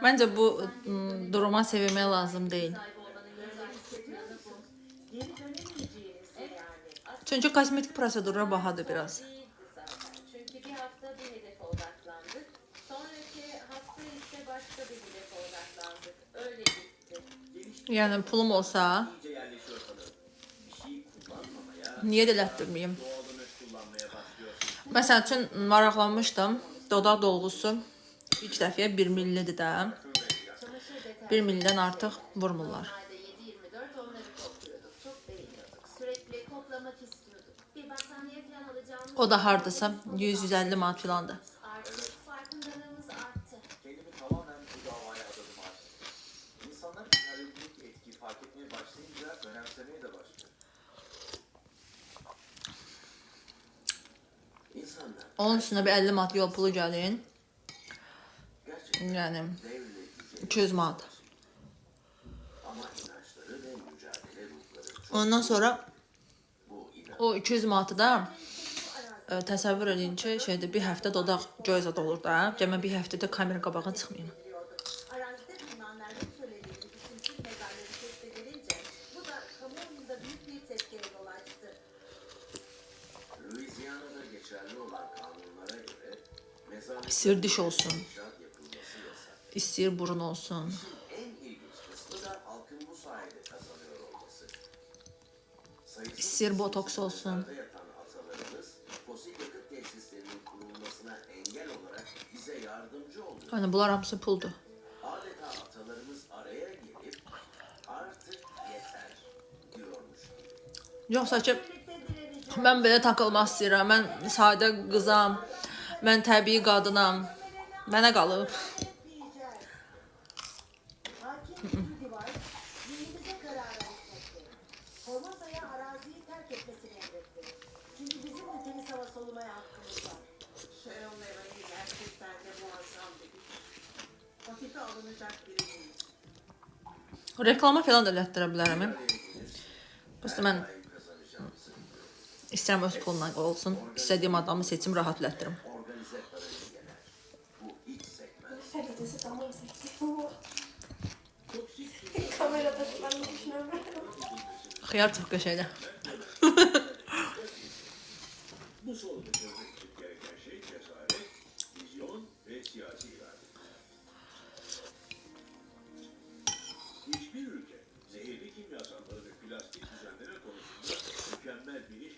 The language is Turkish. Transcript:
Bence bu duruma sevinmeye lazım değil. Çünkü kosmetik prosedurlar bahadır biraz. Çünkü bir hafta bir hedefe odaklandık. Sonraki hafta ise başka bir hedefe odaklandık. Öyle gitti. Yani pulum olsa niye dilettirmeyeyim? Mesela için maraqlanmışdım. Dodaq dolgusu ilk dəfəyə 1 millidir də. 1 millidən artıq vurmurlar. Ayda 7-24 onları kokluyorduk. Çok beğeniyorduk. Sürekli koklamak istiyorduk. Bir battaniye falan alacağımız... O da hardasa 100-150 manat filandır. Artık farkındalığımız arttı. Kendimi tamamen bu davaya adadım artık. İnsanlar aritmik etki fark etmeye başlayınca önemsemeye de başlıyor. İnsanlar Onun üstüne bir 50 manat yol pulu gəlin. gerçekten Yani devle güce 200 manat. ama inançları ve mücadele ruhları çok Ondan sonra bu inan. o 200 manatı da təsəvvür edin ki, şeydə bir həftə dodaq göz adı olur da. Cəmə bir həftədə kamera qabağına çıxmayın. Arazide bulunanların söylediği isimsiz mezarları keşfedilince bu da kamuoyunda büyük bir tepkiye yol açtı. Louisiana'da geçerli olan kanunlara göre mezarlık İstəyir diş olsun, inşaat yapılması yasak. istəyir burun olsun. En ilginç kısmı da halkın bu sayede kazanıyor olması. Sayısız İstəyir botoks olsun. mezarda yatan atalarımız fosil yakıt tesislerinin kurulmasına engel olarak bize yardımcı oluyor. Hani bunlar hamısı puldur. Adeta atalarımız araya girip artık yeter diyormuş gibi. Yoxsa ki, mən belə takılmaq istəyirəm. Mən sadə qızam. Mən təbii qadınam. Mənə qalıb. Diyeceğiz. Hakim Judy var, dinimize karar vermekte. Formosa'ya araziyi terk etmesini emretti. Çünkü bizim de temiz hava solumaya hakkımız var. Sharon Levy gerçekten de muazzam bir güç. Hafife alınacak biri değil. Reklama falan da elətdirə bilərəm. Prosta mən istəyirəm öz pulundan olsun. İstədiyim adamı seçim, rahat elətdirim. Organize para ilgeler. Bu iç segment Kalitesi tamam seçtim. Kamerada ben de düşünüyorum. Xiyar çox qəşəngdir. Bu sorunu çözmek için gereken şey cesaret, vizyon ve siyasi irade. Hiçbir ülke zehirli kimyasalları ve plastik düzenleme konusunda mükemmel bilinç